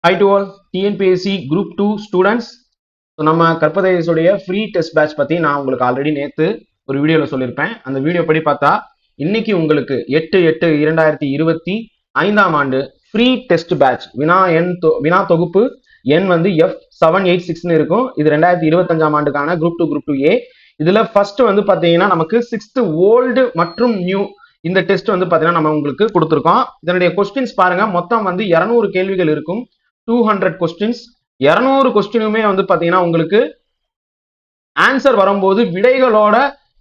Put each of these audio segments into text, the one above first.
Hi to all TNPSC Group 2 students. So நம்ம கற்பதேசோடைய free test batch பற்றி நான் உங்களுக்கு ஆல்ரெடி நேற்று ஒரு வீடியோவில் சொல்லியிருப்பேன். அந்த வீடியோ படி பார்த்தா இன்னைக்கு உங்களுக்கு 8/8/2025 ஃப்ரீ டெஸ்ட் பேட்ச் வினா தொகுப்பு எண் வந்து F786 இருக்கும். இது 2025 குரூப் 2A. இதுல ஃபர்ஸ்ட் வந்து பார்த்தீங்கன்னா நமக்கு 6th ஓல்டு மற்றும் நியூ இந்த டெஸ்ட் வந்து பார்த்தீங்கன்னா நம்ம உங்களுக்கு கொடுத்துருக்கோம். இதனுடைய கொஸ்டின்ஸ் பாருங்க, மொத்தம் வந்து 200 கேள்விகள் இருக்கும். 200 கொஸ்டின்ஸ். 200 கொஸ்டினுமே வந்து பாத்தீங்கன்னா உங்களுக்கு ஆன்சர் வரும்போது விடைகளோட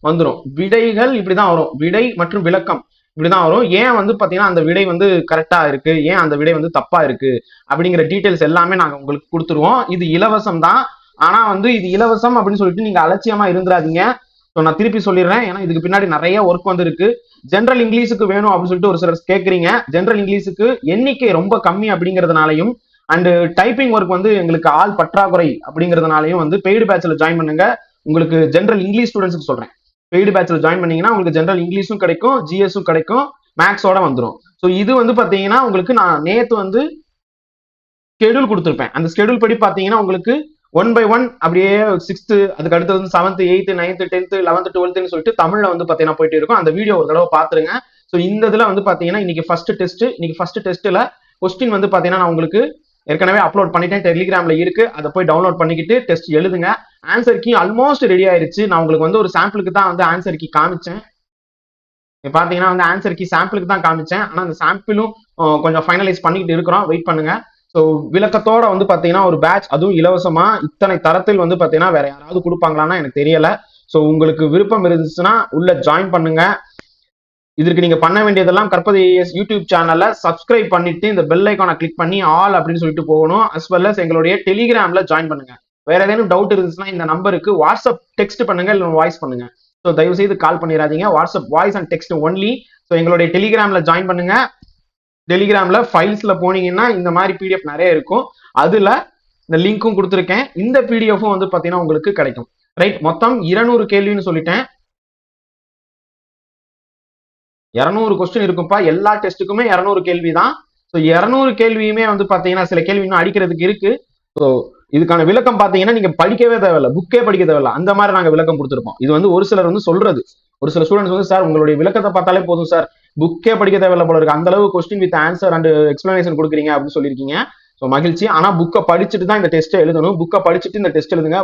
வந்துடும். விடைகள் இப்படிதான் வரும், விடை மற்றும் விளக்கம் இப்படிதான் வரும். ஏன் வந்து பாத்தீங்கன்னா அந்த விடை வந்து கரெக்டா இருக்கு, ஏன் அந்த விடை வந்து தப்பா இருக்கு அப்படிங்கிற டீடைல்ஸ் எல்லாமே நாங்க உங்களுக்கு கொடுத்துருவோம். இது இலவசம் தான். ஆனா வந்து இது இலவசம் அப்படின்னு சொல்லிட்டு நீங்க அலட்சியமா இருந்துடாதீங்க. நான் திருப்பி சொல்லிடுறேன், ஏன்னா இதுக்கு பின்னாடி நிறைய ஒர்க் வந்து இருக்கு. ஜென்ரல் இங்கிலீஷுக்கு வேணும் அப்படின்னு சொல்லிட்டு ஒரு சிலர் கேட்குறீங்க. ஜென்ரல் இங்கிலீஷுக்கு எண்ணிக்கை ரொம்ப கம்மி அப்படிங்கிறதுனாலையும் அண்ட் டைப்பிங் ஒர்க் வந்து எங்களுக்கு ஆள் பற்றாக்குறை அப்படிங்கிறதுனாலையும் வந்து பெய்டு பேட்ச்ல ஜாயின் பண்ணுங்க. உங்களுக்கு ஜென்ரல் இங்கிலீஷ் ஸ்டூடெண்ட்ஸ்க்கு சொல்றேன், பெய்டு பேட்ச்ல ஜாயின் பண்ணீங்கன்னா உங்களுக்கு ஜென்ரல் இங்கிலீஷும் கிடைக்கும், ஜிஎஸும் கிடைக்கும், மேக்ஸோட வந்துடும். ஸோ இது வந்து பாத்தீங்கன்னா உங்களுக்கு நான் நேத்து வந்து ஸ்கெடியூல் கொடுத்துருப்பேன். அந்த ஸ்கெடியூல் படி பாத்தீங்கன்னா உங்களுக்கு 1 by 1 அப்படியே 6th, அதுக்கு அடுத்து வந்து 7th 8th 9th 10th 11th 12th சொல்லிட்டு தமிழ்ல வந்து பாத்தீங்கன்னா போயிட்டு இருக்கும். அந்த வீடியோ ஒரு தடவை பாத்துருங்க. ஸோ இந்த இதுல வந்து பாத்தீங்கன்னா இன்னைக்கு ஃபர்ஸ்ட் டெஸ்ட்ல கொஸ்டின் வந்து பாத்தீங்கன்னா நான் உங்களுக்கு ஏற்கனவே அப்லோட் பண்ணிட்டேன், டெலிகிராம்ல இருக்கு. அதை போய் டவுன்லோட் பண்ணிக்கிட்டு டெஸ்ட் எழுதுங்க. ஆன்சர் கீ ஆல்மோஸ்ட் ரெடி ஆயிருச்சு. நான் உங்களுக்கு வந்து ஒரு சாம்பிளுக்கு தான் வந்து ஆன்சர் கீ காமிச்சேன். பாத்தீங்கன்னா வந்து ஆன்சர் கீ சாம்பிளுக்கு தான் காமிச்சேன். ஆனா அந்த சாம்பிளும் கொஞ்சம் ஃபைனலைஸ் பண்ணிக்கிட்டு இருக்கிறோம், வெயிட் பண்ணுங்க. ஸோ விளக்கத்தோட வந்து பாத்தீங்கன்னா ஒரு பேட்ச், அதுவும் இலவசமா இத்தனை தரத்தில் வந்து பாத்தீங்கன்னா வேற யாராவது கொடுப்பாங்களான்னா எனக்கு தெரியல. ஸோ உங்களுக்கு விருப்பம் இருந்துச்சுன்னா உள்ள ஜாயின் பண்ணுங்க. இதற்கு நீங்க பண்ண வேண்டியதெல்லாம் கற்பது AS யூடியூப் சேனல்ல சப்ஸ்கிரைப் பண்ணிட்டு இந்த பெல் ஐக்கானை கிளிக் பண்ணி ஆல் அப்படின்னு சொல்லிட்டு போகணும். அஸ் வெல் அஸ் எங்களுடைய டெலிகிராம்ல ஜாயின் பண்ணுங்க. வேற ஏதேனும் டவுட் இருந்துச்சுன்னா இந்த நம்பருக்கு வாட்ஸ்அப் டெக்ஸ்ட் பண்ணுங்க, இல்லை வாய்ஸ் பண்ணுங்க. ஸோ தயவு செய்து கால் பண்ணிடாதீங்க, WhatsApp voice and text only. So எங்களுடைய டெலிகிராம்ல ஜாயின் பண்ணுங்க. டெலிகிராம்ல ஃபைல்ஸ்ல போனீங்கன்னா இந்த மாதிரி PDF நிறைய இருக்கும். அதுல இந்த லிங்க்கும் கொடுத்துருக்கேன். இந்த PDFும் வந்து பாத்தீங்கன்னா உங்களுக்கு கிடைக்கும். ரைட், மொத்தம் 200 கேள்வின்னு சொல்லிட்டேன். 200 கொஸ்டின் இருக்கும்பா. எல்லா டெஸ்ட்டுக்குமே 200 கேள்வி தான். ஸோ 200 கேள்வியுமே வந்து பாத்தீங்கன்னா சில கேள்வி இன்னும் அடிக்கிறதுக்கு இருக்கு. ஸோ இதுக்கான விளக்கம் பாத்தீங்கன்னா நீங்க படிக்கவே தேவையில்ல, புக்கே படிக்க தேவையில்ல, அந்த மாதிரி நாங்க விளக்கம் கொடுத்துருப்போம். இது வந்து ஒரு சிலர் வந்து சொல்றது, ஒரு சில ஸ்டூடெண்ட்ஸ் வந்து சார் உங்களுடைய விளக்கத்தை பார்த்தாலே போதும் சார், புக்கே படிக்க தேவையில்ல போல இருக்கு, அந்த அளவு question with answer and explanation கொடுக்குறீங்க அப்படின்னு சொல்லியிருக்கீங்க. ஸோ மகிழ்ச்சி. ஆனா புக்கை படிச்சுட்டு தான் இந்த டெஸ்ட்டை எழுதணும். புக்கை படிச்சுட்டு இந்த டெஸ்ட் எழுதுங்க.